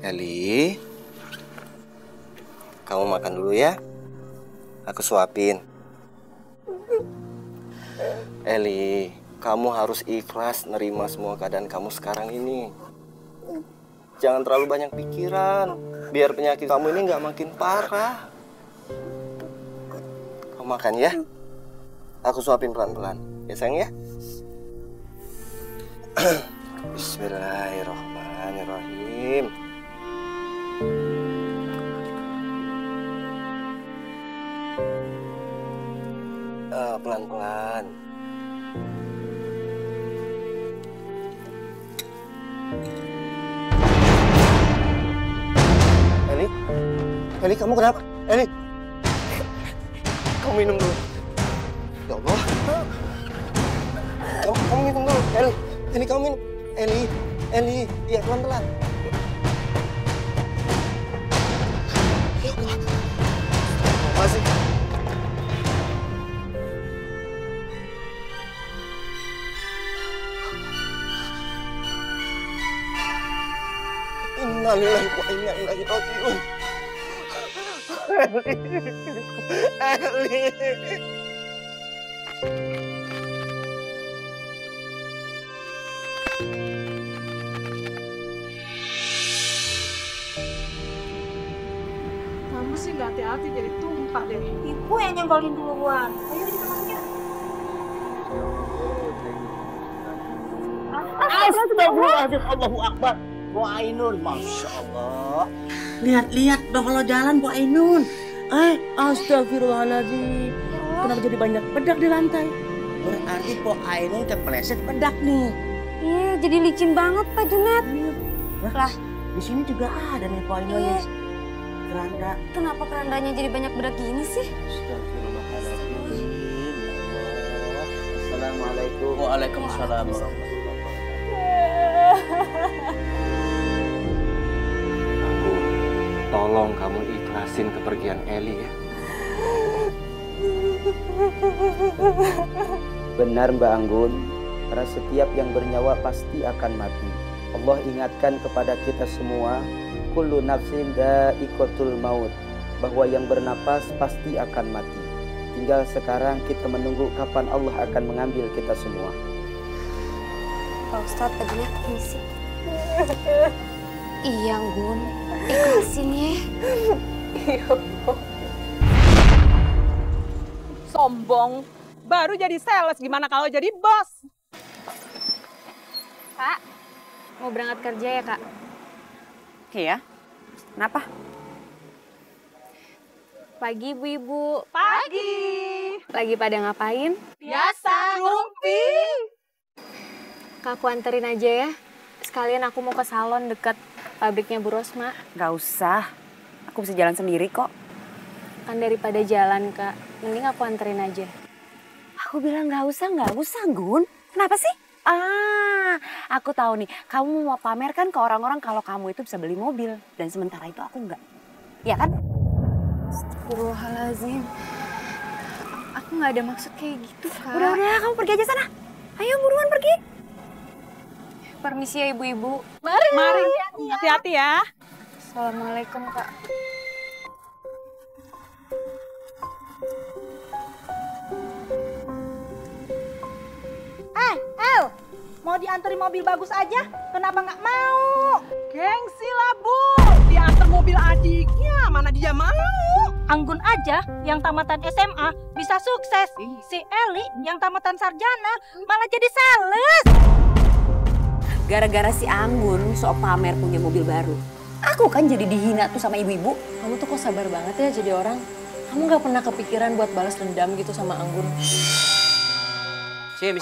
Eli, kamu makan dulu ya. Aku suapin. Eli, kamu harus ikhlas nerima semua keadaan kamu sekarang ini. Jangan terlalu banyak pikiran, biar penyakit kamu ini nggak makin parah. Kamu makan ya. Aku suapin pelan-pelan. Ya sayang ya. Bismillahirrahmanirrahim. Pelan-pelan. Eli, Eli kamu kenapa? Eli, kamu minum dulu. Ya Allah. Kamu minum dulu, Eli. Eli kamu minum. Eli, ya pelan-pelan. Ya Allah. Masih. Innalillahi wa inna ilaihi raji'un. Eli. Kamu sih nggak hati-hati jadi tumpah deh. Ibu yang nyenggolin duluan. Ayo kita masuk yuk. Astagfirullahaladzim, Allahu Akbar. Bu Ainun, Masya Allah. Lihat-lihat dong kalau jalan Bu Ainun. Astagfirullahaladzim. Kenapa jadi banyak bedak di lantai? Berarti Bu Ainun kepleset bedak nih. Iya, jadi licin banget Pak Juned. Lah, di sini juga ada nih Bu Ainun. Iya. Keranda. Kenapa kerandanya jadi banyak bedak gini sih? Astagfirullahaladzim. Assalamualaikum. Waalaikumsalam. Aku tolong kamu ikhlasin kepergian Eli ya. Benar Mbak Anggun, karena setiap yang bernyawa pasti akan mati. Allah ingatkan kepada kita semua, kullu nafsin dha'iqatul maut, bahwa yang bernapas pasti akan mati. Tinggal sekarang kita menunggu kapan Allah akan mengambil kita semua. Pak Ustadz, tadinya permisi. Iya, Gun. Ikhlasin ya. Sombong. Baru jadi sales, gimana kalau jadi bos? Kak, mau berangkat kerja ya, Kak? Iya. Kenapa? Pagi, Bu-ibu. Pagi. Lagi pada ngapain? Biasa, ngumpi. Kak, aku anterin aja ya. Sekalian aku mau ke salon dekat pabriknya Bu Rosma. Gak usah. Aku bisa jalan sendiri kok. Kan daripada jalan, Kak. Mending aku anterin aja. Aku bilang gak usah, Gun. Kenapa sih? Aku tahu nih. Kamu mau pamer kan ke orang-orang kalau kamu itu bisa beli mobil. Dan sementara itu aku enggak. Ya kan? Astagfirullahaladzim. Aku nggak ada maksud kayak gitu, Kak. Udah, kamu pergi aja sana. Ayo buruan pergi. Permisi ya, ibu-ibu. Mari. Hati-hati ya. Assalamualaikum, Kak. Mau dianterin mobil bagus aja, kenapa nggak mau? Gengsi lah, Bu. Diantar mobil adiknya, mana dia mau? Anggun aja yang tamatan SMA bisa sukses. Si Eli yang tamatan sarjana malah jadi sales. Gara-gara si Anggun sok pamer punya mobil baru. Aku kan jadi dihina tuh sama ibu-ibu. Kamu tuh kok sabar banget ya jadi orang. Kamu gak pernah kepikiran buat balas dendam gitu sama Anggun. Sim.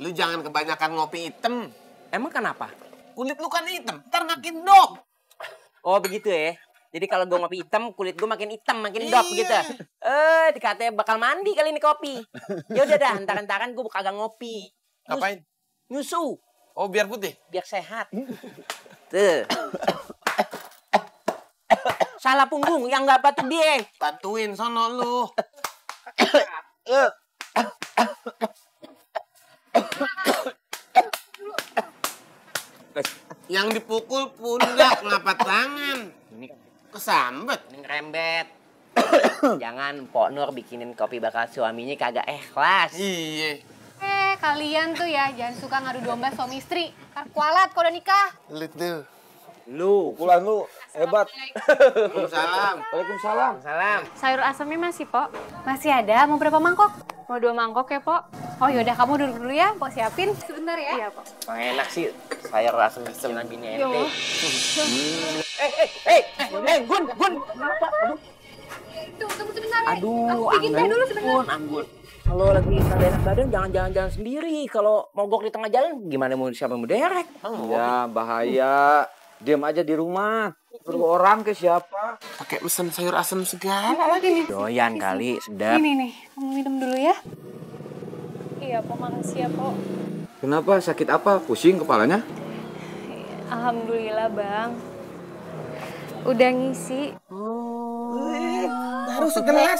Lu jangan kebanyakan ngopi hitam. Emang kenapa? Kulit lu kan hitam, ntar makin dok. Oh begitu ya. Jadi kalau gue ngopi hitam, kulit gue makin hitam, makin dop gitu. Dikatanya bakal mandi kali ini kopi. Ya udah dah, entar-entaran gue kagak ngopi. Ngapain? Nyusu. Oh biar putih? Biar sehat. Tuh. Salah punggung yang nggak bantu dia. Bantuin sono lu. Guys, Yang dipukul pundak, ngapa tangan? Ini kan kesambet. ini ngerembet. Jangan Pok Nur bikinin kopi bakal suaminya kagak ikhlas. Iya. Kalian tuh ya jangan suka ngadu domba suami istri. Ntar kualat kalau udah nikah. Lihat tuh. Lu, pukulan lu hebat. Waalaikumsalam. Waalaikumsalam. Salam. Sayur asamnya masih, Pok? Masih ada, mau berapa mangkok? Mau 2 mangkok ya, Pok? Oh yaudah, kamu duduk dulu ya, Pok siapin. Sebentar ya. Iya, Pok. Emang enak sih sayur asem-asem bini ente. Gun. Tunggu sebentar ya. Aduh, Bikin teh dulu sebentar. Anggun. Kalau lagi kagak enak badan jangan jalan-jalan sendiri. Kalau mogok di tengah jalan gimana mau siapa mau derek? Ya, bahaya. Diam aja di rumah. Suruh orang ke siapa? Pakai mesen sayur asem segala lagi nih. Doyan kali, sedap. Ini nih, kamu minum dulu ya. Iya, Pok, makasih ya, Pok. Kenapa? Sakit apa? Pusing kepalanya? Alhamdulillah, Bang. Udah ngisi. Baru segelas.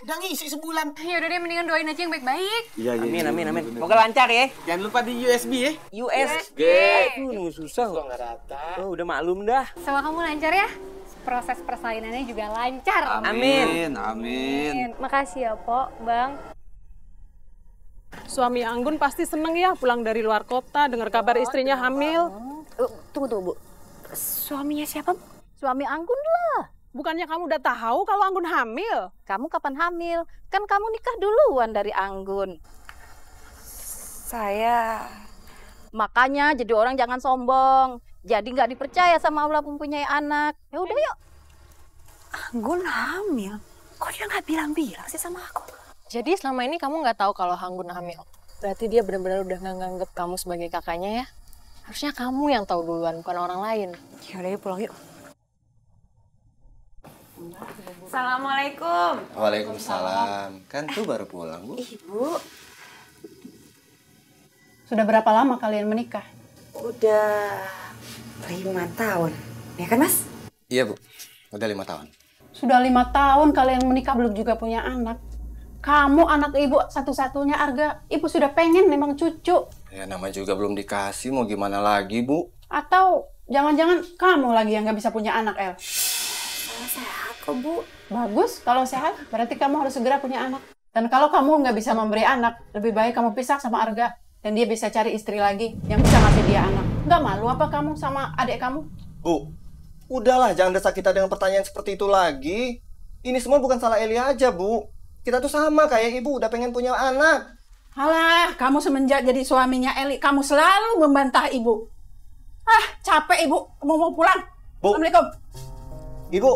Udah ngisi sebulan. Ya udah deh, mendingan doain aja yang baik-baik. Iya, Amin. Semoga lancar ya. Jangan lupa di USB ya. USG. Aduh, susah kok. Nggak rata. Oh, udah maklum dah. Sama kamu lancar ya. Proses persalinannya juga lancar. Amin. Makasih ya, Pok, Bang. Suami Anggun pasti seneng ya pulang dari luar kota dengar kabar istrinya hamil. Tunggu, Bu. Suaminya siapa? Suami Anggun lah. Bukannya kamu udah tahu kalau Anggun hamil? Kamu kapan hamil? Kan kamu nikah duluan dari Anggun. Saya... Makanya jadi orang jangan sombong. Jadi nggak dipercaya sama Allah mempunyai anak. Ya udah yuk. Anggun hamil? Kok dia nggak bilang-bilang sih sama aku? Jadi selama ini kamu nggak tahu kalau Anggun hamil. Berarti dia benar-benar udah nggak nganggep kamu sebagai kakaknya ya. Harusnya kamu yang tahu duluan, bukan orang lain. Yaudah yuk pulang yuk. Assalamualaikum. Waalaikumsalam. Kan tuh baru pulang, Bu. Ibu. Sudah berapa lama kalian menikah? Udah 5 tahun. Ya kan, Mas? Iya, Bu. Udah 5 tahun. Sudah 5 tahun kalian menikah belum juga punya anak. Kamu anak ibu satu-satunya, Arga. Ibu sudah pengen memang cucu. Ya nama juga belum dikasih, mau gimana lagi, Bu? Atau jangan-jangan kamu lagi yang nggak bisa punya anak, El? Saya sehat kok, Bu. Bagus, kalau sehat berarti kamu harus segera punya anak. Dan kalau kamu nggak bisa memberi anak, lebih baik kamu pisah sama Arga. Dan dia bisa cari istri lagi yang bisa ngasih dia anak. Nggak malu apa kamu sama adik kamu? Bu, udahlah jangan desak kita dengan pertanyaan seperti itu lagi. Ini semua bukan salah Eli aja, Bu. Kita tuh sama kayak ibu, udah pengen punya anak. Alah, kamu semenjak jadi suaminya Eli, kamu selalu membantah ibu. Ah, capek ibu. Mau pulang. Bu. Assalamualaikum. Ibu.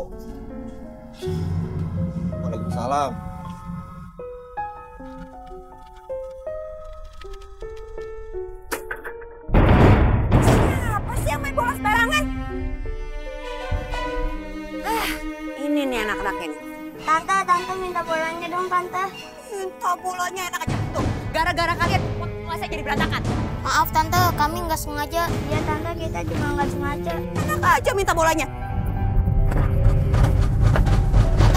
Waalaikumsalam. Siapa sih yang main bola sembarangan? Ini nih anak-anak ini. Tante minta bolanya dong, Tante. Minta bolanya enak aja. Tuh, gara-gara kalian saya jadi berantakan. Maaf, Tante, kami nggak sengaja. Iya, Tante, kita juga nggak sengaja. Enak aja minta bolanya.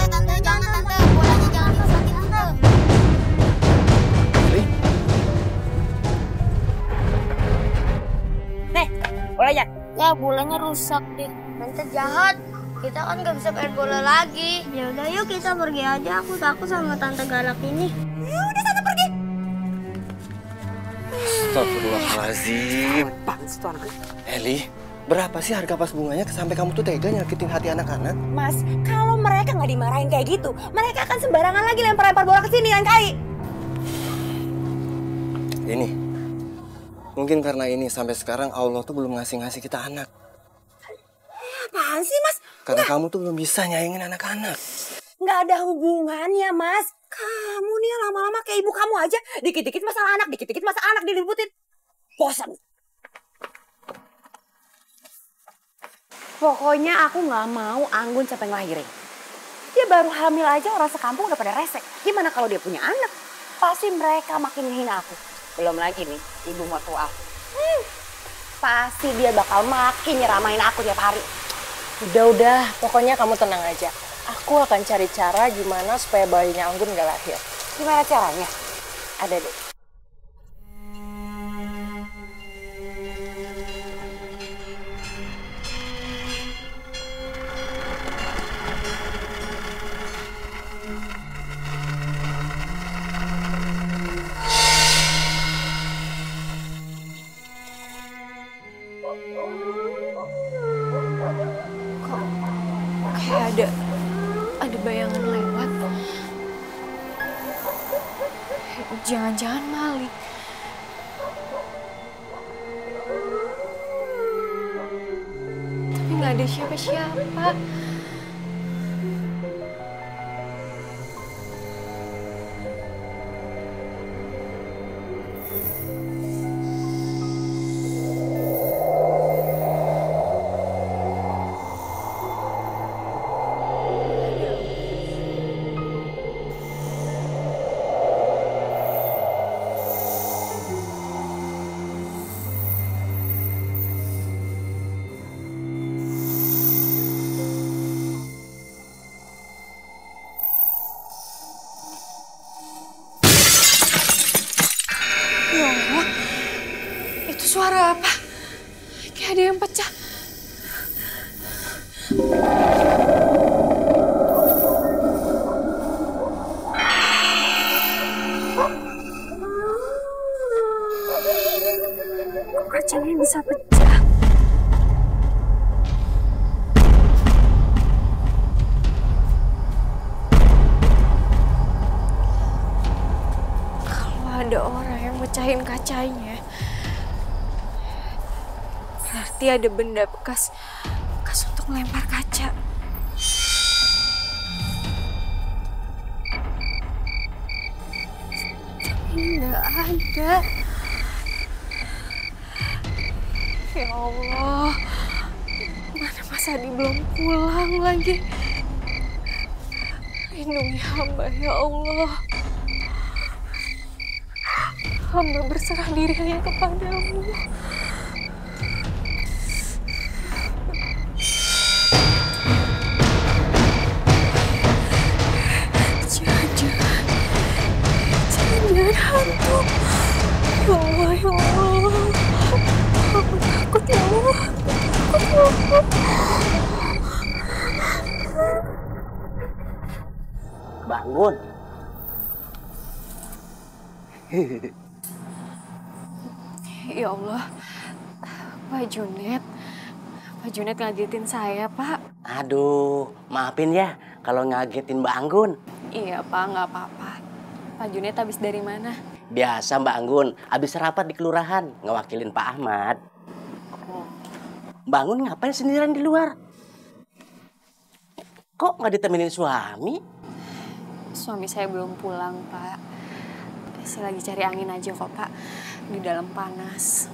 Tante, jangan, Tante. Bolanya jangan dirusakin, Tante. Nih, bolanya. Ya, bolanya rusak deh. Tante jahat. Kita kan nggak bisa main bola lagi. Ya udah yuk kita pergi aja. Aku takut sama tante galak ini. Ya udah sana pergi. Astagfirullahaladzim. Eli, berapa sih harga pas bunganya sampai kamu tuh tega nyakitin hati anak-anak? Mas, kalau mereka nggak dimarahin kayak gitu, mereka akan sembarangan lagi lempar-lempar bola ke sini kan Kai. Ini, mungkin karena ini sampai sekarang Allah tuh belum ngasih kita anak. Apaan sih, Mas? Karena kamu tuh belum bisa nyayangin anak-anak. Nggak ada hubungannya, Mas. Kamu nih lama-lama kayak ibu kamu aja. Dikit-dikit masalah anak, dikit-dikit masalah anak diliputin. Bosan. Pokoknya aku nggak mau Anggun sampai ngelahirin. Dia baru hamil aja orang sekampung udah pada resek. Gimana kalau dia punya anak? Pasti mereka makin menghina aku. Belum lagi nih, ibu mertua. Pasti dia bakal makin nyeramain aku tiap hari. Udah, pokoknya kamu tenang aja. Aku akan cari cara gimana supaya bayinya Anggun gak lahir. Gimana caranya? Ada deh. Jangan-jangan maling. Tapi nggak ada siapa-siapa. Ya Allah, itu suara apa? Kayak ada yang pecah. Kok kacanya bisa pecah? Ada orang yang mecahin kacanya. Berarti ada benda bekas untuk melempar kaca. Tapi nggak ada. Ya Allah, mana Mas Adi belum pulang lagi? Lindungi hamba ya Allah. Hamba berserah diri hanya kepadamu. Jangan hantu. Ya Allah, ya Allah. Aku takut ya Allah. Takut ya Allah. Bangun. Ya Allah, Pak Junet ngagetin saya, Pak. Aduh, maafin ya kalau ngagetin Mbak Anggun. Iya, Pak, nggak apa-apa. Pak Junet habis dari mana? Biasa Mbak Anggun, habis rapat di kelurahan, ngewakilin Pak Ahmad. Mbak Anggun ngapain sendirian di luar? Kok nggak ditemenin suami? Suami saya belum pulang, Pak. Saya lagi cari angin aja kok, Pak. Di dalam panas.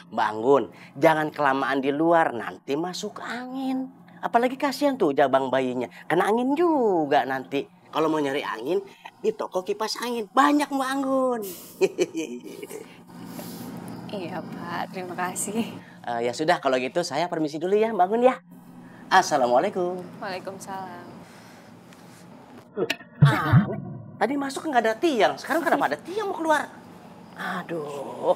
Mbak Anggun, jangan kelamaan di luar, nanti masuk angin. Apalagi kasihan tuh jabang bayinya, kena angin juga nanti. Kalau mau nyari angin, di toko kipas angin. Banyak Mbak Anggun. Iya, Pak. Terima kasih. Ya sudah, kalau gitu saya permisi dulu ya Mbak Anggun ya. Assalamualaikum. Waalaikumsalam. Tadi masuk nggak ada tiang, sekarang kenapa ada tiang mau keluar? Aduh.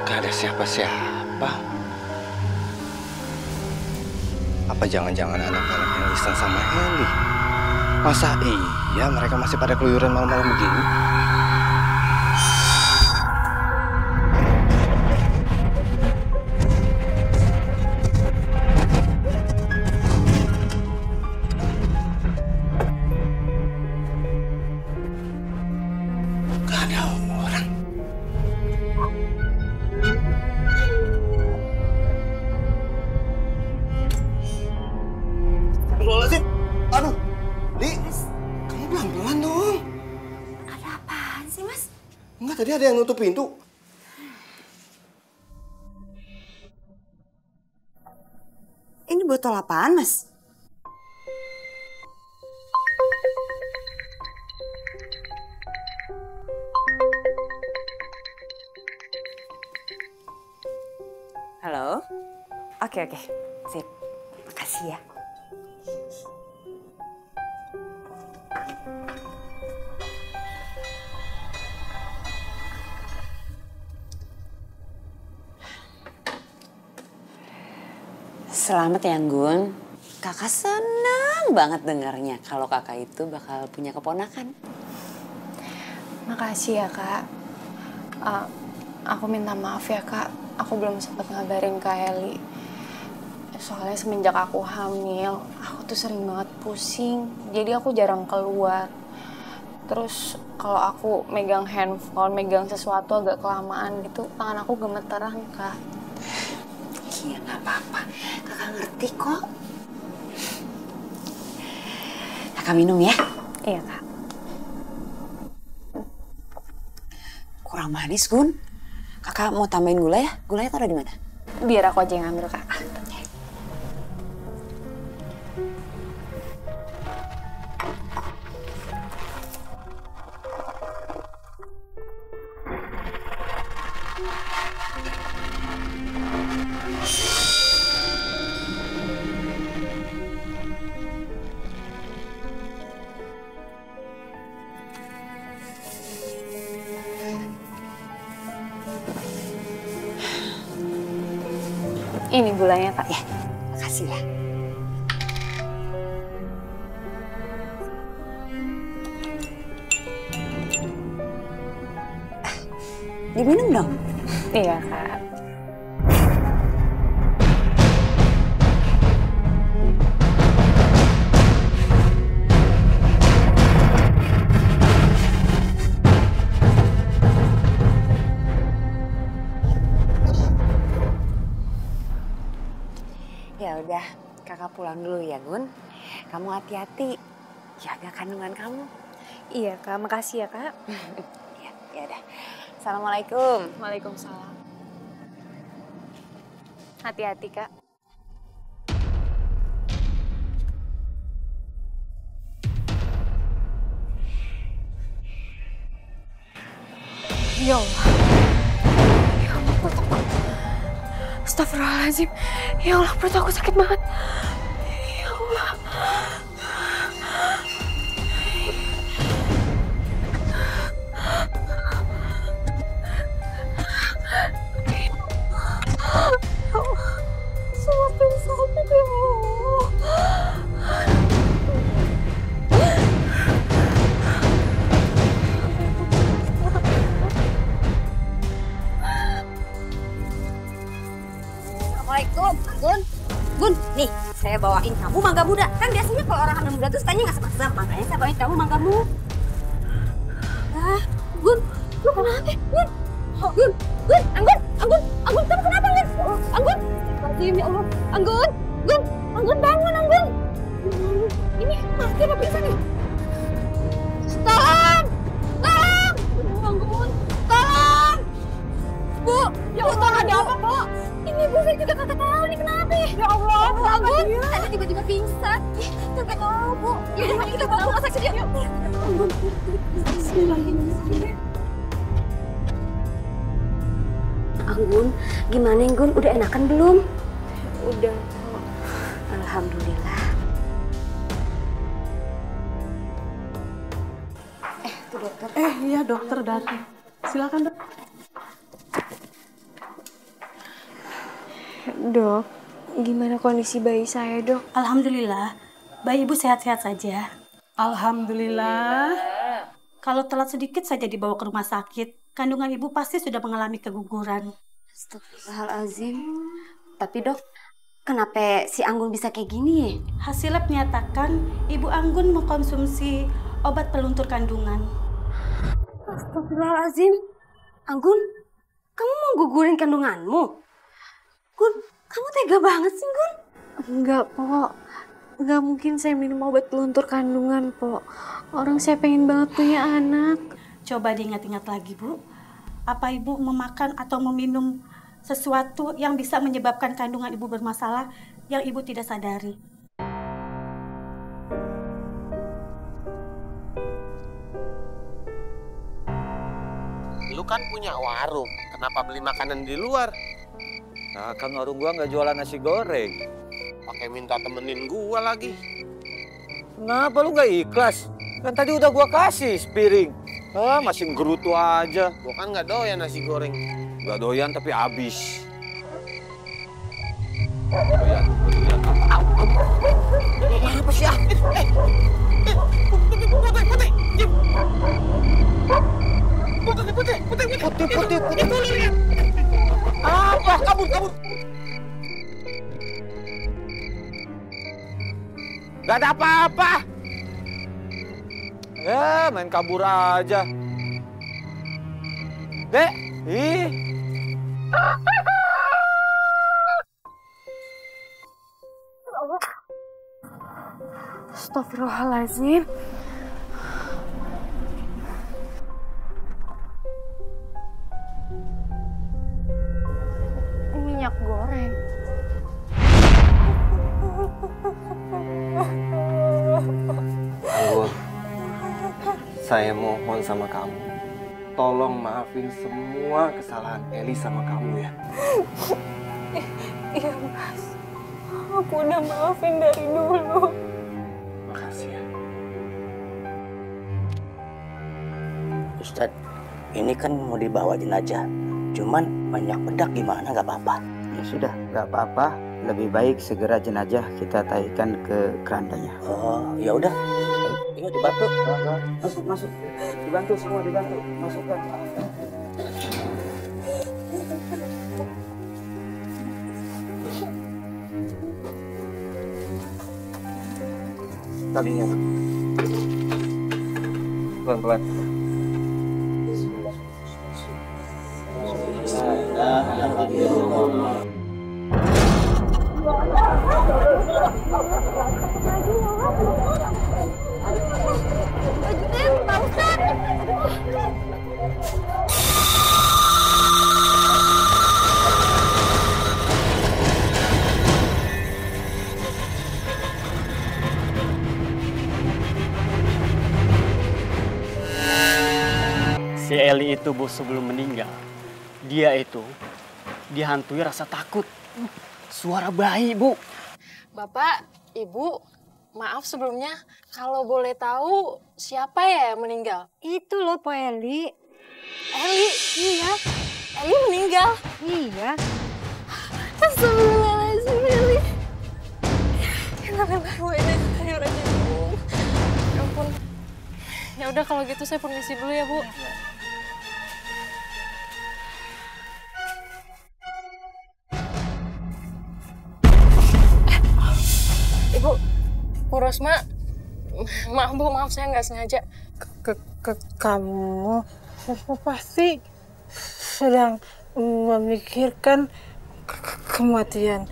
Gak ada siapa-siapa. Apa jangan-jangan anak-anak yang iseng sama Heli? Masa iya mereka masih pada keluyuran malam-malam begini? Gak ada orang. Astagfirullahaladzim. Aduh, Li, kamu pelan-pelan dong. Ada apaan sih, Mas? Enggak, tadi ada yang nutup pintu. Ini botol apaan, Mas? Oke. Sip. Makasih ya. Selamat ya, Anggun. Kakak senang banget dengarnya kalau kakak itu bakal punya keponakan. Makasih ya, Kak. Aku minta maaf ya, Kak. Aku belum sempat ngabarin Kak Eli. Soalnya semenjak aku hamil, aku tuh sering banget pusing. Jadi aku jarang keluar. Terus kalau aku megang handphone, megang sesuatu agak kelamaan gitu, tangan aku gemeteran, Kak. Iya, nggak apa-apa. Kakak ngerti kok. Kakak minum ya? Iya, Kak. Kurang manis, Gun. Kakak mau tambahin gula ya? Gulanya taruh di mana? Biar aku aja yang ngambil, Kak. Ini gulanya, Kak. Ya, makasih ya. Diminum dong. Iya, Kak. Ya udah, kakak pulang dulu ya, Gun. Kamu hati-hati, jaga kandungan kamu. Iya, Kak. Makasih ya, Kak. Ya udah. Assalamualaikum. Waalaikumsalam. Hati-hati, Kak. Ya Allah. Ya Allah, perut aku. Astagfirullahaladzim. Ya Allah, perut aku sakit banget. Ya Allah. Semakin sakit ya Allah. Assalamualaikum, Gun. Gun, nih saya bawain kamu mangga muda. Kan biasanya kalau orang hamil muda tuh sukanya nggak asam-asam. Makanya saya bawain kamu mangga muda. Gun, lu kenapa? Gun, Anggun, kamu kenapa, Gun? Anggun, ya Allah, Anggun bangun, Anggun. Ini mati apa pingsan nih? Tolong, Anggun, tolong. Bu, ya Allah, ada apa, Bu? Ini Bu, saya juga kagak tahu nih kenapa. Ya Allah, Anggun, tadi tiba-tiba pingsan. Kagak tahu, Bu. Ya udah, mari kita bawa ke rumah sakit ya. Anggun, bismillahirrahmanirrahim. Anggun, gimana Anggun? Udah enakan belum? Udah. Alhamdulillah. Itu dokter. Iya dokter datang. Silakan dok. Dok, gimana kondisi bayi saya, Dok? Alhamdulillah, bayi ibu sehat-sehat saja. Alhamdulillah. Kalau telat sedikit saja dibawa ke rumah sakit, kandungan ibu pasti sudah mengalami keguguran. Astagfirullahaladzim. Tapi dok, kenapa si Anggun bisa kayak gini? Hasil lab menyatakan ibu Anggun mengkonsumsi obat peluntur kandungan. Astagfirullahaladzim. Anggun, kamu mau gugurin kandunganmu? Gun, kamu tega banget sih, Gun. Enggak, Po. Enggak mungkin saya minum obat peluntur kandungan, Po. Orang saya pengen banget punya anak. Coba diingat-ingat lagi, Bu. Apa ibu memakan atau meminum sesuatu yang bisa menyebabkan kandungan ibu bermasalah yang ibu tidak sadari? Lu kan punya warung, kenapa beli makanan di luar? Nah, kan warung gua nggak jualan nasi goreng. Pakai minta temenin gua lagi. Kenapa lu nggak ikhlas? Kan tadi udah gua kasih sepiring. Ah, masih nggerutu aja. Gua kan nggak doyan nasi goreng. Nggak doyan tapi habis. Apa sih? Putih. Apa? Kabur. Gak ada apa-apa. Ya, main kabur aja. Dek, ih. Astagfirullahaladzim. Minyak goreng. Anggun, saya mohon sama kamu, tolong maafin semua kesalahan Eli sama kamu ya. Iya Mas, aku udah maafin dari dulu. Makasih ya. Ustadz, ini kan mau dibawa jenazah. Cuman banyak bedak gimana, nggak apa-apa? Ya sudah, nggak apa-apa. Lebih baik segera jenazah kita taikkan ke kerandanya. Oh, ya udah. Ini dibantu. Masuk. Dibantu semua, dibantu. Masukkan. Tadinya. Pelan-pelan. Si Eli itu, Bu, sebelum meninggal, dia itu dihantui rasa takut. Suara bayi, Bu. Bapak, Ibu, maaf sebelumnya. Kalau boleh tahu siapa ya yang meninggal? Itu loh Po Eli. Eli? Iya. Eli meninggal? Iya. Astagfirullahaladzim, Eli. Ya ampun. Ya udah kalau gitu saya permisi dulu ya, Bu. Ibu, Bu Rosma, maaf Bu, maaf saya nggak sengaja. Kamu pasti sedang memikirkan kematian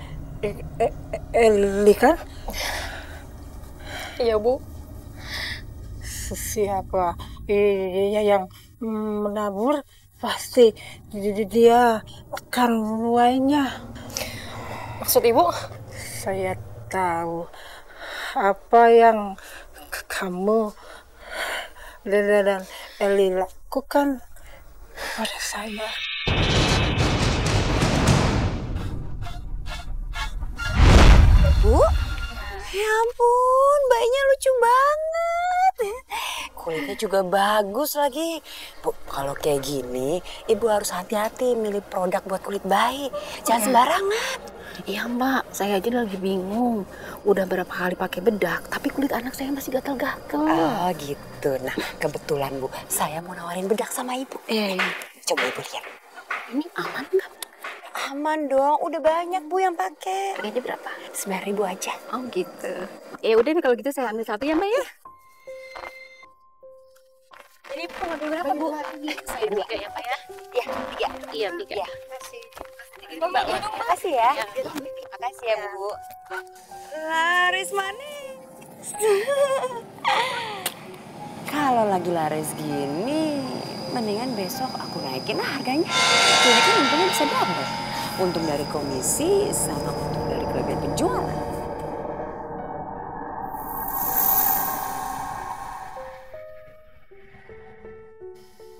Eli kan? Iya Bu. Siapa yang menabur pasti dia akan menuainya. Maksud Ibu? Saya tahu apa yang kamu dan Eli lakukan pada saya. Bu, ya ampun, bayinya lucu banget. Kulitnya juga bagus lagi. Bu, kalau kayak gini, Ibu harus hati-hati milih produk buat kulit bayi. Jangan sembarangan. Iya Mbak, saya aja lagi bingung. Udah berapa kali pakai bedak, tapi kulit anak saya masih gatal-gatal. Oh gitu. Nah kebetulan Bu, saya mau nawarin bedak sama Ibu. Coba Ibu lihat. Ini aman nggak? Aman dong, udah banyak Bu yang pakai. Harganya berapa? 9.000 aja. Oh gitu. Ya udah nih kalau gitu saya ambil satu ya Mbak ya. Ini Bu ngambil berapa Bu? Saya 3 ya Pak ya. Iya, 3. Iya 3. Iya. Makasih ya. Makasih ya Bu. Laris manis. Kalau lagi laris gini, mendingan besok aku naikin harganya. Jadi kan untungnya bisa double. Untung dari komisi sama untung dari kelebihan penjualan.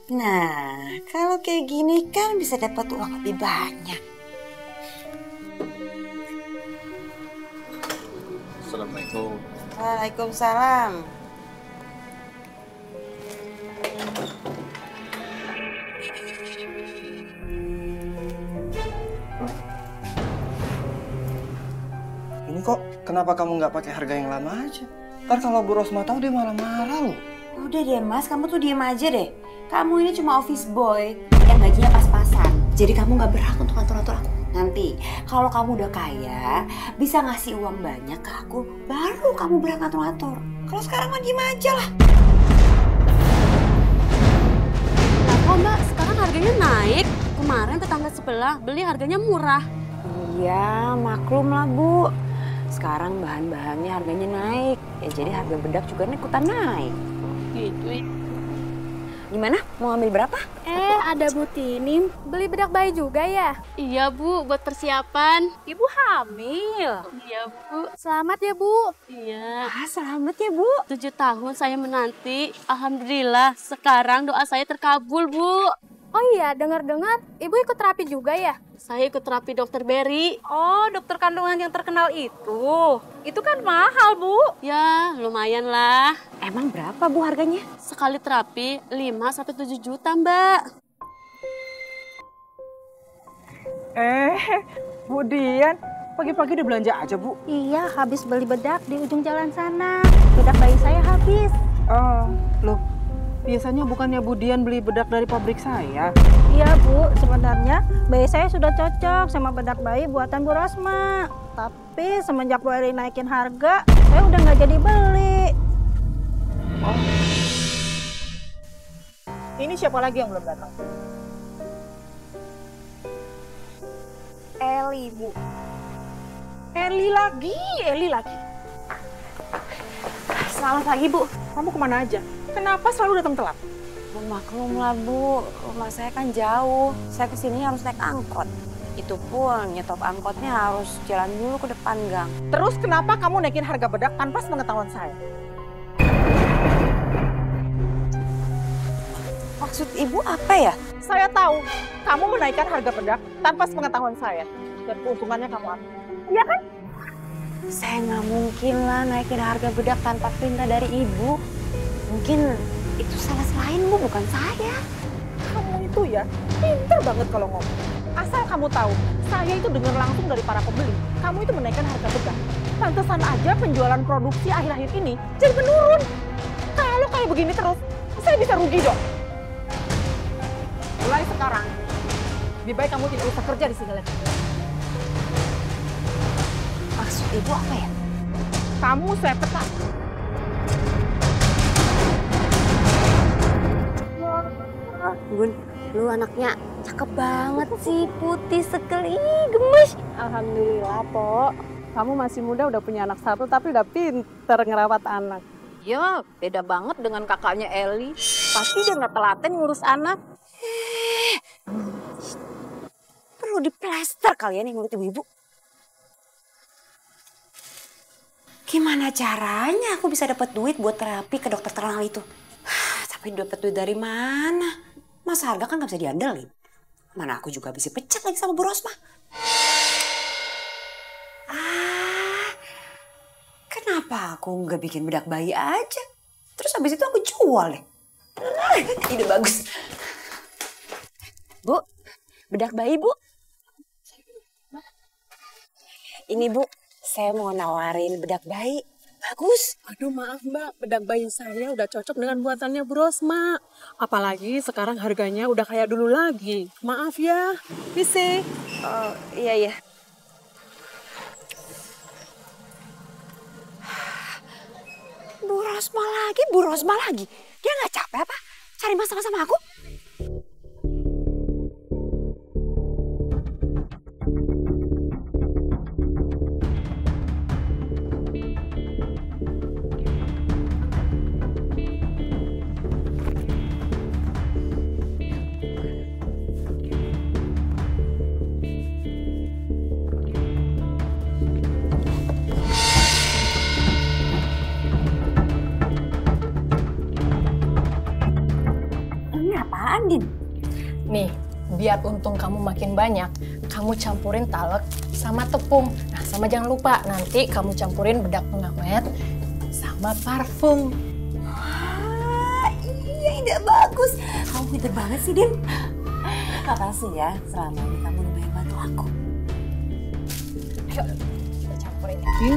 Nah, kalau kayak gini kan bisa dapat uang lebih banyak. Waalaikumsalam. Ini kok kenapa kamu nggak pakai harga yang lama aja? Ntar kalau Bu Rosma tahu dia malah marah loh. Udah deh Mas, kamu tuh diem aja deh. Kamu ini cuma office boy yang gajinya pas-pasan. Jadi kamu nggak berhak untuk atur-atur aku. Nanti kalau kamu udah kaya, bisa ngasih uang banyak ke aku, baru kamu berhak atur-atur. Kalau sekarang mah diem aja lah. Lah kok Mbak, sekarang harganya naik. Kemarin tetangga sebelah beli harganya murah. Iya, maklum lah Bu. Sekarang bahan-bahannya harganya naik. Ya jadi harga bedak juga ikutan naik. Gitu ya. Gimana? Mau ambil berapa? Ada Bu Tini beli bedak bayi juga ya? Iya Bu, buat persiapan. Ibu hamil. Iya Bu. Selamat ya Bu. Iya. Selamat ya Bu. 7 tahun saya menanti. Alhamdulillah sekarang doa saya terkabul Bu. Oh iya, dengar-dengar Ibu ikut terapi juga ya? Saya ikut terapi dokter Berry. Oh, dokter kandungan yang terkenal itu. Itu kan mahal, Bu. Ya, lumayan lah. Emang berapa, Bu, harganya? Sekali terapi 5-7 juta, Mbak. Bu Dian, pagi-pagi udah belanja aja, Bu? Iya, habis beli bedak di ujung jalan sana. Bedak bayi saya habis. Oh, loh. Biasanya bukannya Bu Dian beli bedak dari pabrik saya? Iya Bu, sebenarnya bayi saya sudah cocok sama bedak bayi buatan Bu Rosma. Tapi semenjak Bu Eli naikin harga, saya udah nggak jadi beli. Oh. Ini siapa lagi yang belum datang? Eli, Bu. Eli lagi. Selamat pagi, Bu. Kamu kemana aja? Kenapa selalu datang telat? Maklum lah Bu, rumah saya kan jauh. Saya kesini harus naik angkot. Itu pun nyetop angkotnya harus jalan dulu ke depan gang. Terus kenapa kamu naikin harga bedak tanpa sepengetahuan saya? Maksud Ibu apa ya? Saya tahu, kamu menaikkan harga bedak tanpa sepengetahuan saya. Dan keuntungannya kamu ambil. Iya kan? Saya nggak mungkin lah naikin harga bedak tanpa perintah dari Ibu. Mungkin itu salah selain Bu, bukan saya. Kamu itu ya pinter banget kalau ngomong. Asal kamu tahu, saya itu dengar langsung dari para pembeli. Kamu itu menaikkan harga bedak. Pantesan aja penjualan produksi akhir-akhir ini jadi menurun. Kalau kayak begini terus, saya bisa rugi dong. Mulai sekarang, lebih baik kamu tidak usah kerja di sini lagi. Maksud Ibu apa ya? Kamu saya pecat. Bun, lu anaknya cakep banget sih, putih sekali, gemes. Alhamdulillah, Pok. Kamu masih muda udah punya anak satu, tapi udah pinter ngerawat anak. Ya, beda banget dengan kakaknya Eli. Pasti dia nggak telaten ngurus anak. Perlu diplester kalian yang mulut ibu-ibu. Gimana caranya aku bisa dapat duit buat terapi ke dokter terkenal itu? Tapi dapat duit dari mana? Mas harga kan gak bisa diandelin. Mana aku juga bisa pecat lagi sama Bu Rosma. Kenapa aku nggak bikin bedak bayi aja? Terus habis itu aku jual deh. Ide bagus. Bu, bedak bayi Bu. Ini Bu, saya mau nawarin bedak bayi. Bagus. Aduh maaf Mbak, bedak bayi saya udah cocok dengan buatannya Bu Rosma. Apalagi sekarang harganya udah kayak dulu lagi. Maaf ya, Misi. Oh iya. Bu Rosma lagi. Dia nggak capek apa? Cari masalah sama aku? Nih, biar untung kamu makin banyak, kamu campurin talek sama tepung. Nah, sama jangan lupa nanti kamu campurin bedak pengawet sama parfum. Iya, ide bagus. Kamu pinter banget sih, Din. Makasih ya, selama ini kamu udah banyak bantu aku. Yuk, kita campurin ya.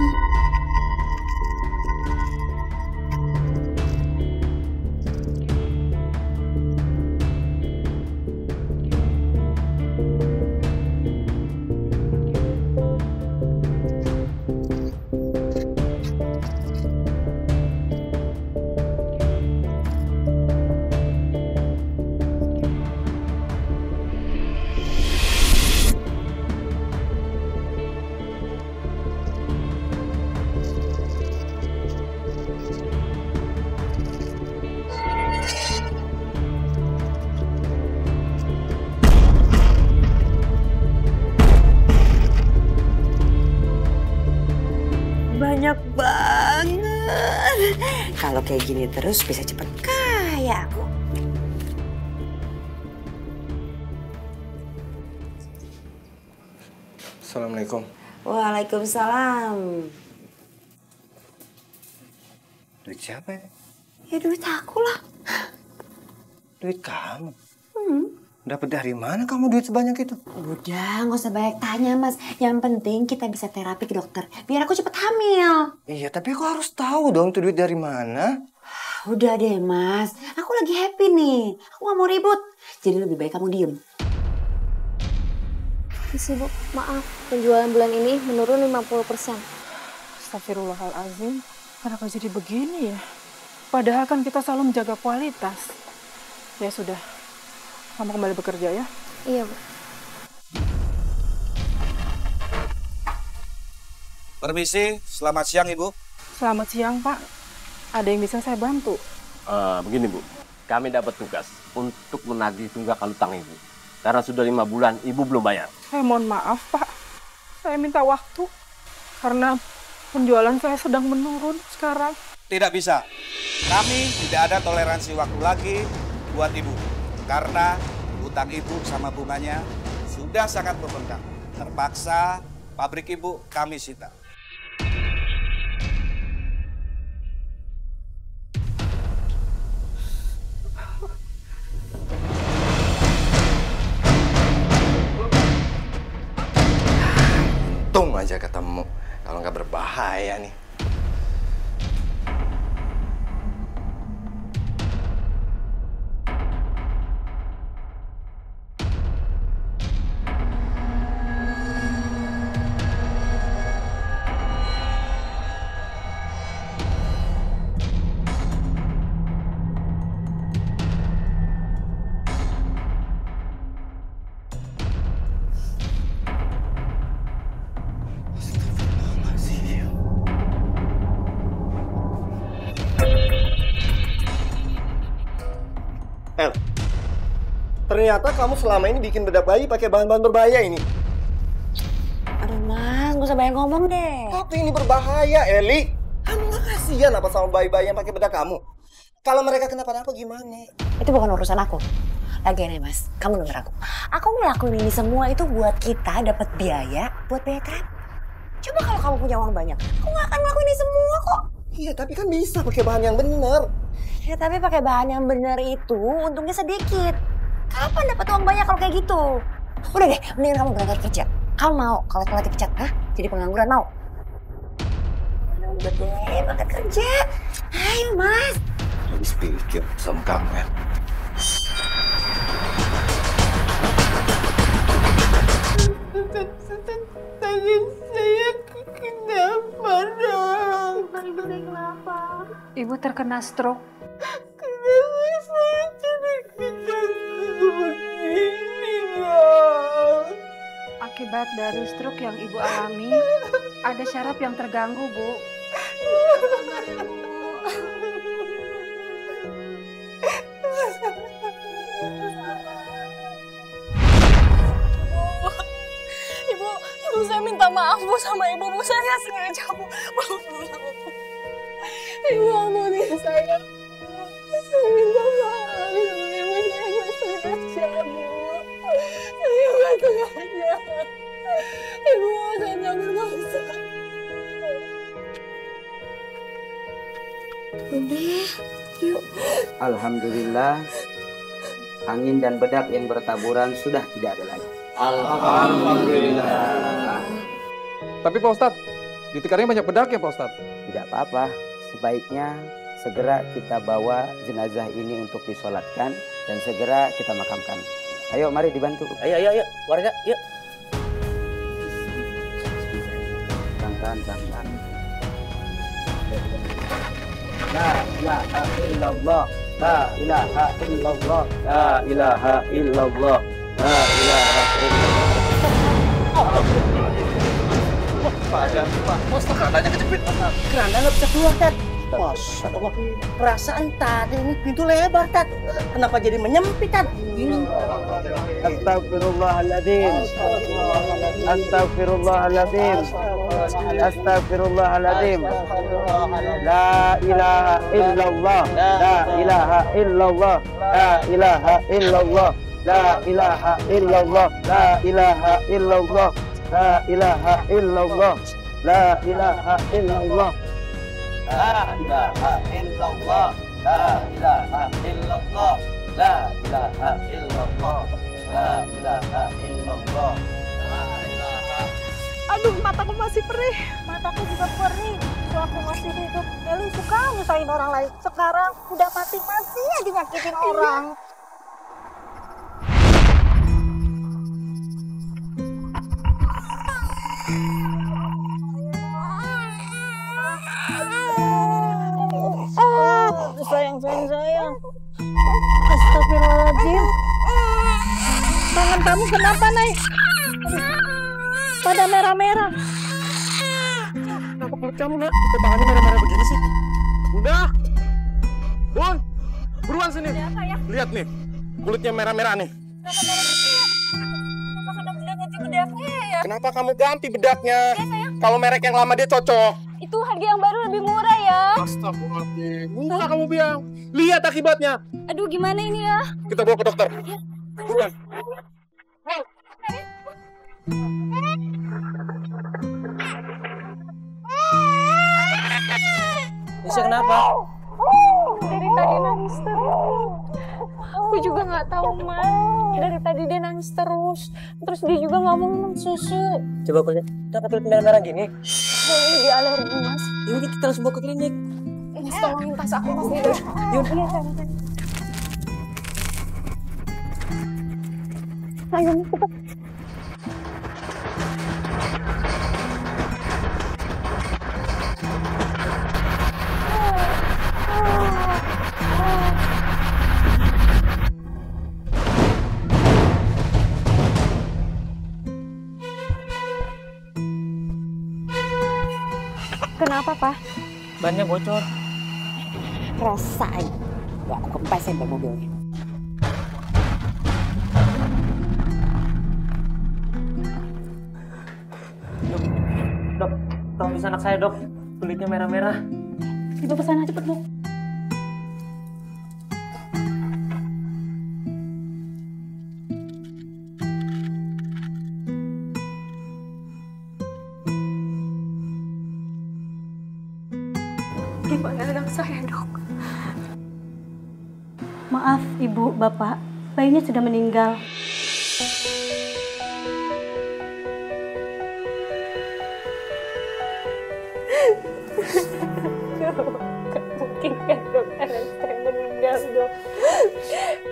Banyak banget. Kalau kayak gini terus bisa cepet kaya aku. Assalamualaikum. Waalaikumsalam. Duit siapa ya? Ya duit aku lah. Duit kamu? Dapat dari mana kamu duit sebanyak itu? Udah, nggak usah banyak tanya, Mas. Yang penting kita bisa terapi ke dokter. Biar aku cepet hamil. Iya, tapi aku harus tahu dong itu duit dari mana. Udah deh, Mas. Aku lagi happy nih. Aku nggak mau ribut. Jadi lebih baik kamu diem. Isi Bu, maaf. Penjualan bulan ini menurun 50%. Astagfirullahaladzim. Kenapa jadi begini ya? Padahal kan kita selalu menjaga kualitas. Ya sudah. Kamu kembali bekerja ya? Iya, Bu. Permisi, selamat siang Ibu. Selamat siang, Pak. Ada yang bisa saya bantu? Begini Bu, kami dapat tugas untuk menagih tunggak utang Ibu. Karena sudah 5 bulan Ibu belum bayar. Mohon maaf, Pak. Saya minta waktu. Karena penjualan saya sedang menurun sekarang. Tidak bisa. Kami tidak ada toleransi waktu lagi buat Ibu. Karena utang Ibu sama bunganya sudah sangat membengkak. Terpaksa pabrik Ibu kami sita. Untung aja ketemu. Kalau nggak berbahaya nih. El, ternyata kamu selama ini bikin bedak bayi pakai bahan-bahan berbahaya ini. Aduh, Mas, gak usah banyak ngomong deh. Tapi ini berbahaya, Eli. Kamu gak kasihan apa sama bayi-bayi yang pakai bedak kamu? Kalau mereka kenapa-napa gimana? Itu bukan urusan aku. Lagian nih, Mas, kamu denger aku. Aku ngelakuin ini semua itu buat kita dapat biaya buat bayar terapi. Coba kalau kamu punya uang banyak, aku gak akan ngelakuin ini semua kok. Iya, tapi kan bisa pakai bahan yang bener. Ya, tapi pakai bahan yang bener itu untungnya sedikit. Kapan dapat uang banyak kalau kayak gitu? Udah deh, mendingan kamu berangkat kerja. Kamu mau kalau telat dipecat, hah? Jadi pengangguran mau? Udah deh, berangkat kerja. Ayo, Mas. Habis pikir sama kamu ya. Tangan saya kenapa dong? Ibu kenapa? Ibu terkena stroke. Kenapa saya jadi begini ya? Akibat dari stroke yang ibu alami, ada syaraf yang terganggu, Bu. Ibu, saya minta maaf Bu sama Ibu. Bu, saya nggak sengaja Bu. Ibu ampuni saya. Saya minta maaf sama Ibu. Saya nggak sengaja Bu. Saya nggak sengaja. Ibu, saya nggak bermaksud. Udah, yuk. Alhamdulillah, angin dan bedak yang bertaburan sudah tidak ada lagi. Alhamdulillah. Tapi Pak Ustadz, di tikarnya banyak bedak ya Pak Ustadz? Tidak apa-apa, sebaiknya segera kita bawa jenazah ini untuk disolatkan dan segera kita makamkan. Ayo, mari dibantu. Ayo, warga, yuk. Pelan-pelan. La ilaha illallah, la ilaha illallah, la ilaha illallah, la ilaha illallah. Pak, kerandanya kejepit. Keranda nggak bisa keluar, Tat. Masya Allah, perasaan tadi ini pintu lebar, Tat. Kenapa jadi menyempit, Tat? Astagfirullahaladzim. Astagfirullahaladzim. Astagfirullahaladzim. La ilaha illallah. La ilaha illallah. La ilaha illallah. La ilaha illallah. La ilaha illallah. La ilaha illallah. La ilaha illallah. La ilaha illallah. La ilaha illallah. La ilaha illallah. La ilaha illallah. Aduh, mataku masih perih. Mataku juga perih. Waktu masih hidup, Eli suka nyusahin orang lain. Sekarang udah mati masih aja nyakitin orang. Sayang. Astagfirullahaladzim. Tangan kamu kenapa, Nay? Pada merah-merah. Kenapa kulit kamu, Nak? Tangannya merah-merah begini sih? Bunda! Bun! Buruan sini. Lihat nih, kulitnya merah-merah nih. Kenapa kamu ganti bedaknya? Kalau merek yang lama dia cocok. Itu harga yang baru lebih murah ya. Astagfirullahaladzim. Murah kamu bilang. Lihat akibatnya. Aduh, gimana ini ya? Kita bawa ke dokter. Buruan. Bisa kenapa? Dari tadi nangis terus. Aku juga nggak tahu, Mas. Dari tadi dia nangis terus. Terus dia juga nggak mau minum susu. Coba aku lihat. Kenapa kulit merah-merah gini? Ini dia alergi, Mas. Ini kita harus bawa ke klinik. Mas, tolongin tas aku, Mas. Yaudah. Ayo, Mas, cepat. Kenapa, Pak? Bannya bocor. Rasain. Gak aku kempesin ban mobilnya. Dok, tolong bisa anak saya, Dok. Kulitnya merah-merah. Dibawa ke sana cepet, Dok. Gimana anak saya, Dok? Maaf, Ibu, Bapak. Bayinya sudah meninggal. Mungkin kan, Dok, anak saya meninggal, Dok.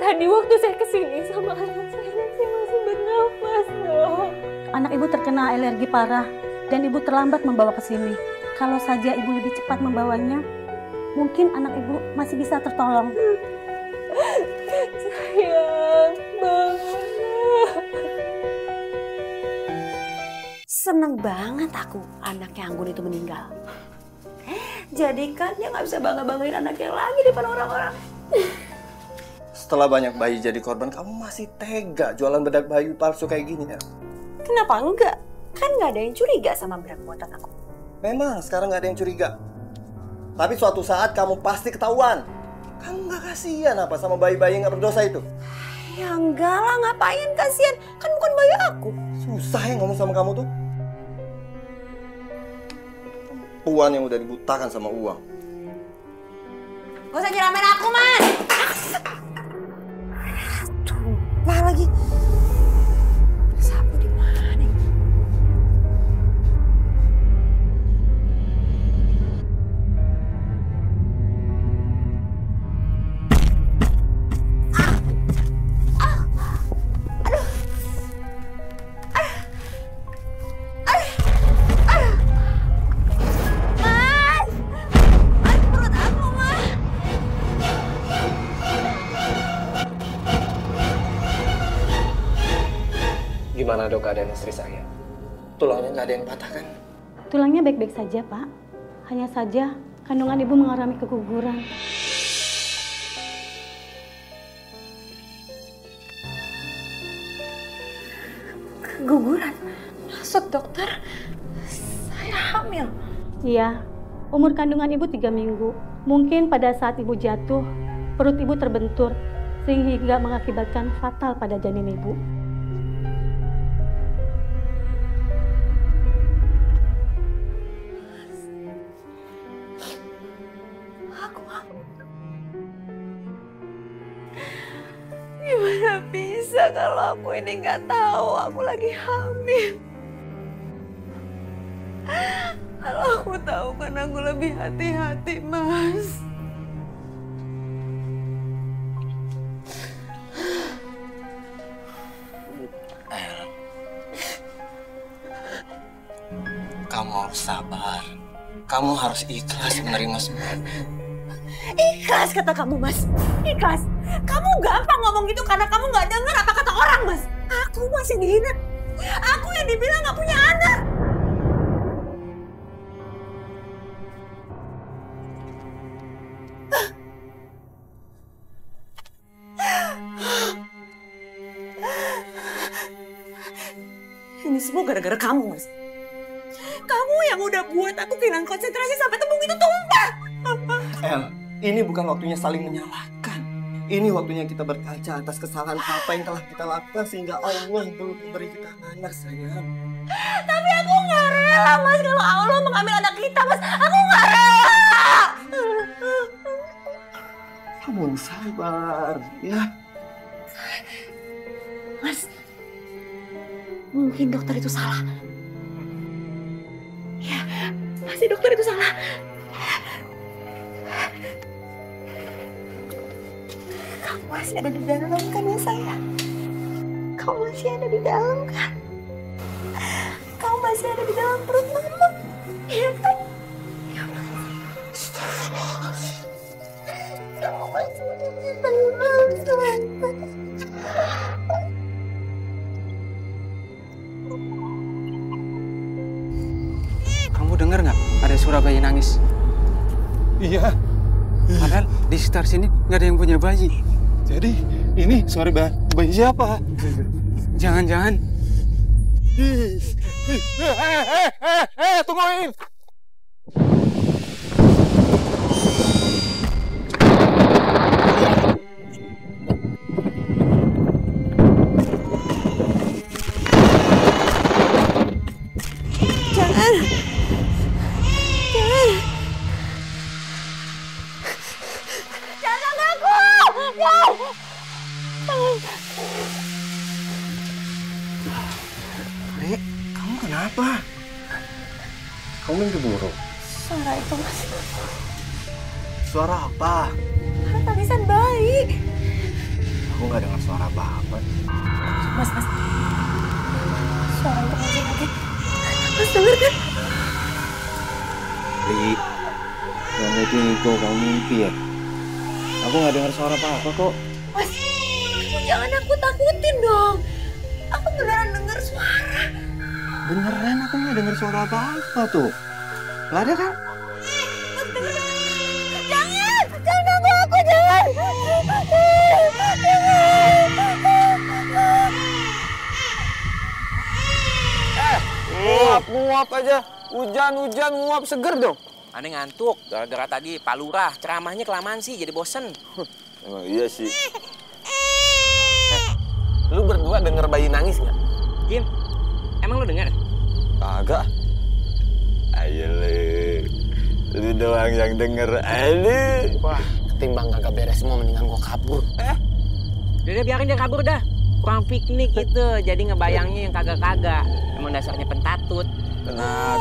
Tadi waktu saya kesini sama anak saya masih bernafas, Dok. Anak Ibu terkena alergi parah dan Ibu terlambat membawa ke sini. Kalau saja Ibu lebih cepat membawanya, mungkin anak Ibu masih bisa tertolong. Sayang banget. Seneng banget aku anaknya Anggun itu meninggal. Jadi kan dia nggak bisa bangga-banggain anaknya lagi di depan orang-orang. Setelah banyak bayi jadi korban, kamu masih tega jualan bedak bayi palsu kayak gini ya? Kenapa enggak? Kan nggak ada yang curiga sama bedak buatan aku. Memang sekarang nggak ada yang curiga. Tapi suatu saat kamu pasti ketahuan. Kamu nggak kasihan apa sama bayi-bayi yang nggak berdosa itu? Ya enggak lah, ngapain kasihan? Kan bukan bayi aku. Susah ya ngomong sama kamu tuh. Perempuan yang udah dibutakan sama uang. Gak usah nyeramain aku, Mas. Lupa lagi. Sapu di mana? Gimana dok keadaan istri saya? Tulangnya nggak ada yang patah kan? Tulangnya baik-baik saja, Pak. Hanya saja kandungan ibu mengalami keguguran. Keguguran? Maksud dokter, saya hamil. Iya, umur kandungan ibu 3 minggu. Mungkin pada saat ibu jatuh, perut ibu terbentur, sehingga mengakibatkan fatal pada janin ibu. Gimana bisa kalau aku ini nggak tahu aku lagi hamil? Kalau aku tahu kan aku lebih hati-hati, Mas. Kamu harus sabar. Kamu harus ikhlas menerima semua. Ikhlas kata kamu, Mas. Ikhlas. Kamu gampang ngomong gitu karena kamu nggak dengar apa kata orang, Mas. Aku masih dihina. Aku yang dibilang nggak punya anak. Ini semua gara-gara kamu, Mas. Kamu yang udah buat aku kehilangan konsentrasi sampai tembung itu tumpah. El, ini bukan waktunya saling menyalahkan. Ini waktunya kita berkaca atas kesalahan apa yang telah kita lakukan sehingga Allah belum memberi kita anak, sayang. Tapi aku nggak rela, Mas, kalau Allah mengambil anak kita, Mas. Aku nggak rela. Kamu sabar, ya. Mas, mungkin dokter itu salah. Ya, pasti dokter itu salah. Kamu masih ada di dalam kan ya, sayang? Kamu masih ada di dalam kan? Kamu masih ada di dalam perut mama, iya kan? Ya Allah. Astagfirullahaladzim. Kamu masih ada di dalam, sayang. Kamu dengar nggak ada suara bayi nangis? Iya. Padahal di sekitar sini nggak ada yang punya bayi. Jadi ini suara bayi siapa? Jangan-jangan. Tungguin. Jangan. Jangan. Jangan aku. Jangan. Dek, kamu kenapa? Kamu mimpi buruk. Suara itu, Mas. Suara apa? Tangisan bayi. Aku nggak dengar suara apa-apa. Mas. Suara itu masih lagi. Mas, denger kan? Li, kamu itu kamu mimpi ya? Aku nggak dengar suara apa-apa kok. Mas, kamu jangan aku takutin dong. Aku beneran dengar suara. Beneran aku nggak dengar suara apa-apa tuh. Nggak ada kan? Mas, denger. Jangan ganggu aku, jangan. Nguap aja. Hujan, nguap seger dong. Aneh ngantuk, gara-gara tadi Pak Lurah ceramahnya kelamaan sih, jadi bosen. Emang iya sih. Lu berdua denger bayi nangis nggak? Kim, emang lu denger? Kagak. Ayo lu doang yang denger. Ayo. Wah, Ketimbang kagak beres semua mendingan gua kabur. Udah biarin dia kabur dah. Kurang piknik gitu, jadi ngebayangnya yang kagak-kagak. Emang dasarnya pentatut. Benar.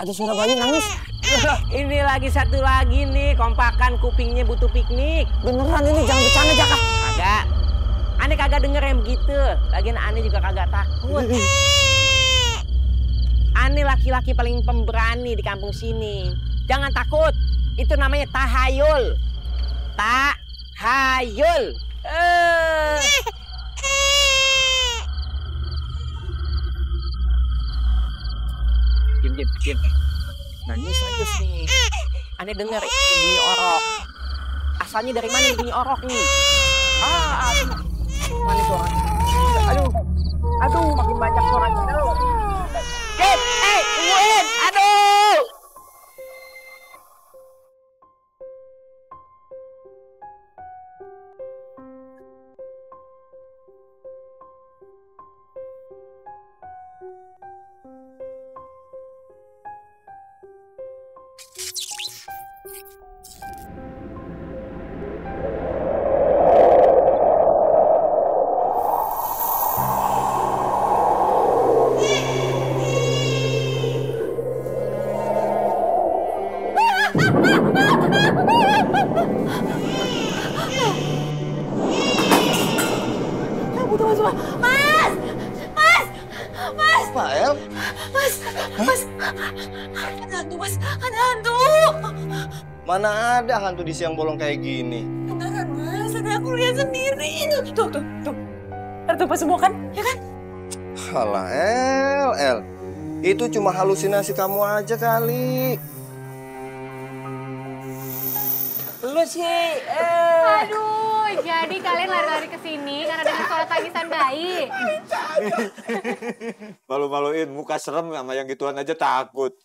Ada suara bayi nangis. Ini lagi satu lagi nih, kompakan kupingnya butuh piknik. Beneran ini, jangan bercanda Jaka. Kagak. Aneh kagak denger yang begitu. Lagian aneh juga kagak takut. Aneh laki-laki paling pemberani di kampung sini. Jangan takut. Itu namanya tahayul. Tahayul. Diam. Nangis aja sih. Aneh denger bunyi orok. Asalnya dari mana bunyi orok nih? Mana suaranya? Aduh, makin banyak suaranya. Kit, tungguin, aduh. Mana ada hantu di siang bolong kayak gini? Beneran Mas, ada aku lihat sendiri. Tuh. Ada apa semua kan? Ya kan? Alah, El. Itu cuma halusinasi kamu aja kali. Lu sih, Aduh, jadi kalian lari-lari ke sini karena dengar suara tangisan bayi. Malu-maluin, muka serem sama yang gituan aja takut.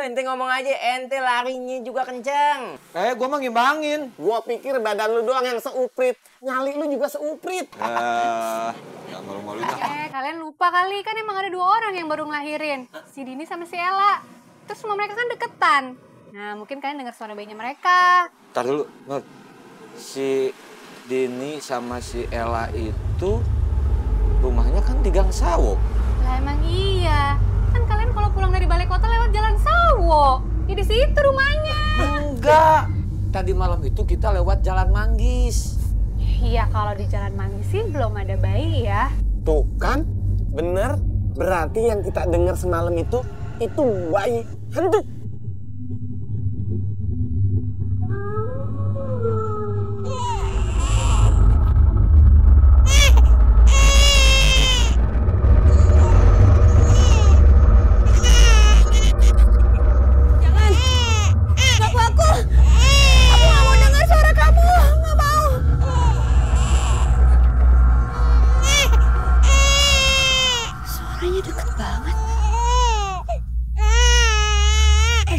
Ente ngomong aja, ente larinya juga kenceng. Gua mah ngimbangin. Gua pikir badan lu doang yang seuprit. Nyali lu juga seuprit. Jangan malu-maluin lah. Kalian lupa kali, kan emang ada 2 orang yang baru ngelahirin. Si Dini sama si Ella. Terus semua mereka kan deketan. Nah, mungkin kalian dengar suara bayinya mereka. Ntar dulu, Nur. Si Dini sama si Ella itu rumahnya kan di Gang Sawo. Lah emang iya. Kan kalian kalau pulang dari balai kota lewat Jalan Sawo. Ya di situ rumahnya. Enggak. Tadi malam itu kita lewat Jalan Manggis. Iya, kalau di Jalan Manggis sih belum ada bayi ya. Tuh kan, bener. Berarti yang kita dengar semalam itu bayi hantu.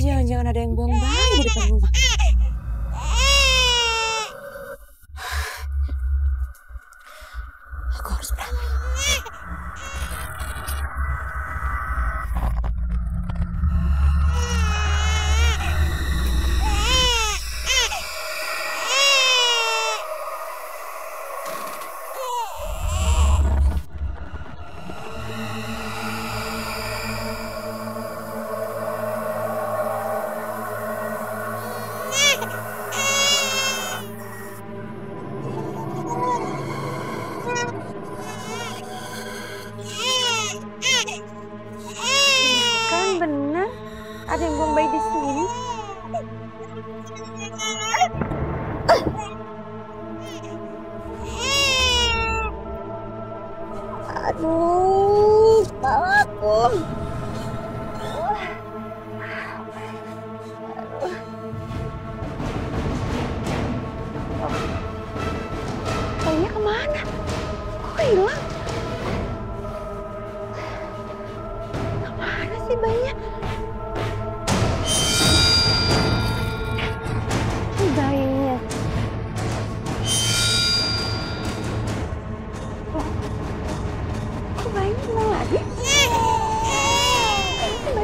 Jangan-jangan ada yang buang bayi di depan rumah. Aku harus berangkat. Ada yang buang bayi di sini. Aduh, kepalaku. Bayinya kemana? Kok hilang? Kemana sih bayinya? Bayinya. Kok bayinya hilang lagi? Bayinya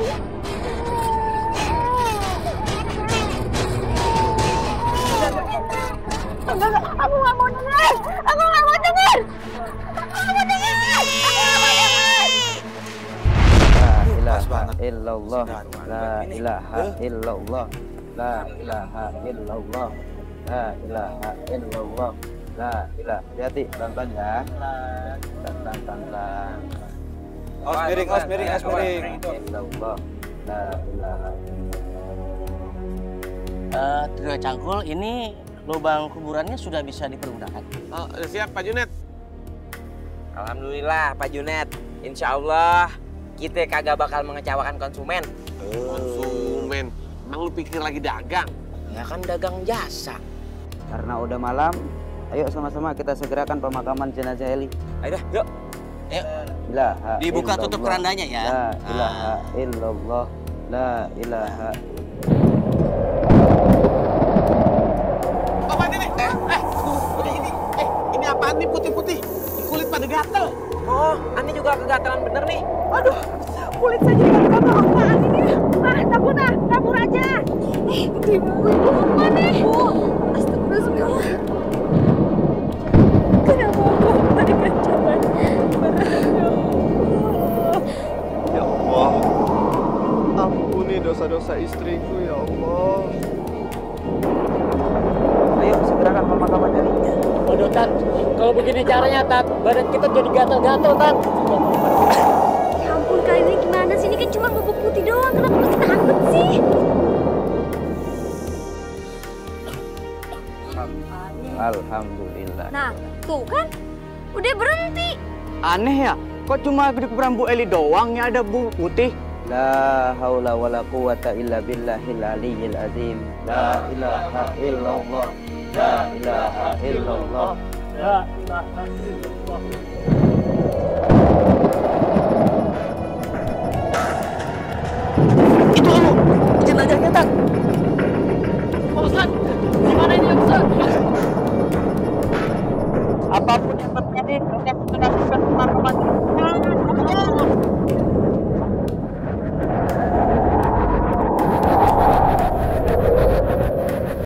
illallah, la ilaha illallah, la ilaha illallah, la ilaha illallah, la ilaha. Hati-hati, pelan-pelan ya. Pelan-pelan. Awas miring. Illallah, la ilaha. Trio Cangkul, ini lubang kuburannya sudah bisa dipergunakan. Oh, udah siap Pak Junet. Alhamdulillah Pak Junet. Insya Allah kita kagak bakal mengecewakan konsumen. Konsumen? Emang lu pikir lagi dagang? Ya kan dagang jasa. Karena udah malam, ayo sama-sama kita segerakan pemakaman jenazah Eli. Ayo dah, yuk. Ayo. Ilaha Dibuka illallah, tutup kerandanya ya. La ilaha illallah, la ilaha. Apa ini? Ini apaan nih putih-putih? Kulit pada gatel. Oh, Ani juga kegatalan bener nih. Aduh, kulit saya jadi gatal apaan ini? Tabur aja. Ibu mana? Bu, astagfirullah. Kenapa aku memberikan cobaan Ya Allah, ampuni dosa-dosa istriku ya Allah. Ayo segerakan pemakaman Eli. Waduh Tat, kalau begini caranya Tat, badan kita jadi gatal-gatal Tat. Ya ampun, kali ini gimana sih? Ini kan cuma bubuk putih doang, kenapa mesti takut sih? Alhamdulillah. Nah, tuh kan, udah berhenti. Aneh ya, kok cuma di kuburan Bu Eli doang yang ada bubuk putih? La haula wala quwata illa billahil aliyyil azim. La ilaha illallah. La ilaha illallah. La ilaha illallah. Itu kamu, jenazahnya Tat. Pak Ustaz, gimana ini Pak Ustaz? Apapun yang